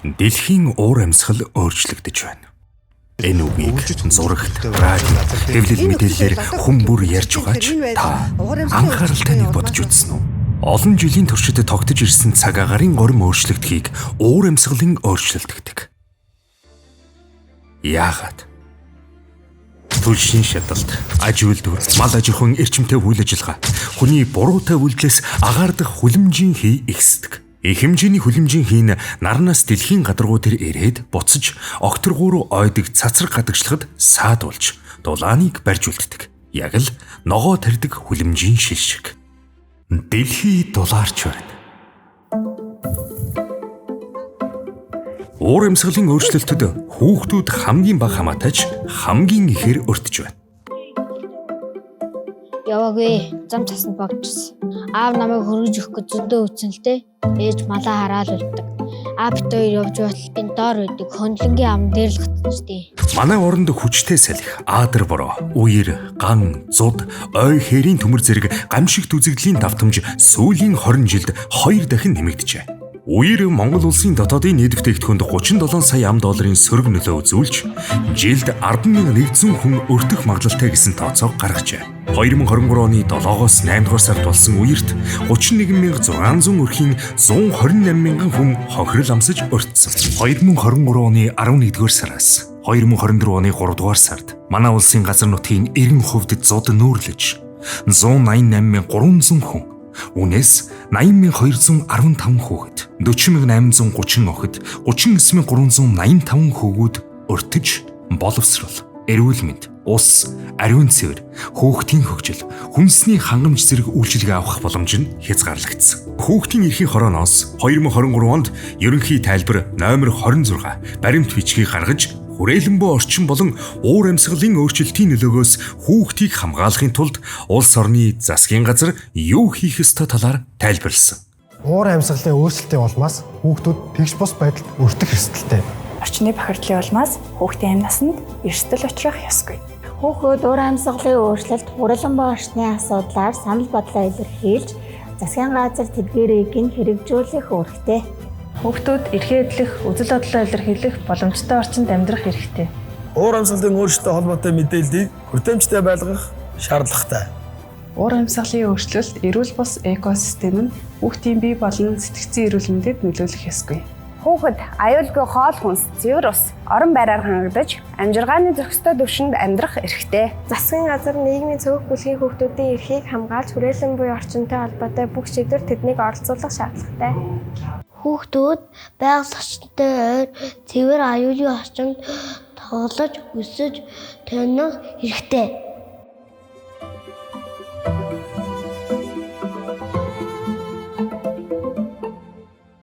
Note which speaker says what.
Speaker 1: Дэлхийн уур амьсгал өөрчлөгдөж байна. Энэ үгийг зурагт, радио, хэвлэл мэдээллээр хүн бүр ярьж байгаач та анхааралтай нэг бодж үзсэн үү? Олон жилийн туршид тогтож ирсэн цаг агарын горим өөрчлөгдөхийг уур амьсгалын өөрчлөлтөгдөг. Яагаад? Түлшийн шаталт, аж үйлдвэр, мал аж ахуйн эрчимтэй үйл ажиллагаа, хүний буруутай үйлдэлээс агаардах хүлэмжийн хий ихсдэг. Их хэмжээний хүлэмжийн хий нь нарнаас дэлхийн гадаргуу дээр ирээд буцаж огторгуу руу ойдог цацраг гадагшлахад саадуулж дулааныг барьж үлддэг. Яг л ногоо тарьдаг хүлэмжийн шил шиг. Дэлхий дулаарч байна. Уур амьсгалын өөрчлөлтөд хүүхдүүд хамгийн бага хамаатайч хамгийн ихээр өртөж байна.
Speaker 2: Яваагүй зам цаснд багжсан. Аав намайг хөргөж өгөх гэж зөндөө үтсэн л дээ. Ээж малаа хараал үлддэг. Аав бит хоёр явж батал энэ доор үйдэг хөндлөнгийн ам дээр л гацчдээ.
Speaker 1: Манай оронд хүчтэй салхи, аадар бороо, үер, ган, зуд, ой хэрийн төмөр зэрэг гамшигт үзэгдлийн давтамж сүүлийн 20 жилд 2 дахин нэмэгдэжээ. Үер Монгол улсын дотоодын нийт бүтээгдэхүүнд 37 сая $, сөрөг нөлөө үзүүлж, жилд 10,100 хүн өртөх магадлалтай гэсэн тооцоог гаргажээ. 2023 оны 7-оос 8 дугаар сард болсон үерт 31,600 өрхийн 128 мянган хүн хохирол амсаж өртсөн. 2023 оны 11 дугаар сараас 2024 оны 3 дугаар сард манай улсын газар нутгийн 90% зуд нүүрлэж 188,300 хүн, үнээс 80,215 хүүхэд, 40,830 охид, 39,385 хүүгүүд өртөж, боловсрол, эрүүл мэнд, ус, ариун цэвэр, хүүхдийн хөгжил, хүнсний хангамж зэрэг үйлчилгээ авах боломж нь хязгаарлагдсан. Хүүхдийн эрхийн хорооноос 2023 онд ерөнхий тайлбар номер 26 баримт бичгийг гаргаж хүрээлэн буй орчин болон уур амьсгалын өөрчлөлтийн нөлөөгөөс хүүхдийг хамгаалахын тулд улс орны засгийн газар юу хийх ёстой талаар тайлбарласан.
Speaker 3: Уур амьсгалын өөрчлөлтийн улмаас хүүхдүүд тэгш бус байдалд өртөх эрсдэлтэй.
Speaker 4: Орчны бохирдлын улмаас хүүхдийн амь насанд эрсдэл учрах ёсгүй.
Speaker 2: Хүүхэд уур амьсгалын өөрчлөлт хүрээлэн буй орчны асуудлаар санал бодлоо илэрхийлж, засгийн газар тэдгээрийг гин хэрэгжүүлэх үүрэгтэй.
Speaker 4: Хүүхдүүд эрхээ эдлэх, үзэл бодлоо илэрхийлэх боломжтой орчинд амьдрах хэрэгтэй.
Speaker 5: Уур амьсгалын өөрчлөлттэй холбоотой мэдээллийг хүртээмжтэй байлгах шаардлагатай.
Speaker 4: Уур амьсгалын өөрчлөлт эрүүл бус экосистем нь хүүхдийн бие болон сэтгцийн эрүүл мэндэд нөлөөлөх ёсгүй.
Speaker 6: Хүүхэд аюулгүй хоол хүнс, цэвэр ус, орон байраар хангагдаж, амжиргааны зохистой түвшинд амьдрах эрхтэй.
Speaker 7: Засгийн газар нийгмийн цөөх бүлгийн хүүхдүүдийн эрхийг хамгаалж хүрээлэн буй орчинтой холбоотой бүх шийдвэр тэднийг оролцуулах шаардлагатай.
Speaker 2: Хүүхдүүд байгаль орчинтой ойр цэвэр аюулын орчинд тоглож, өсөж, тонох хэрэгтэй.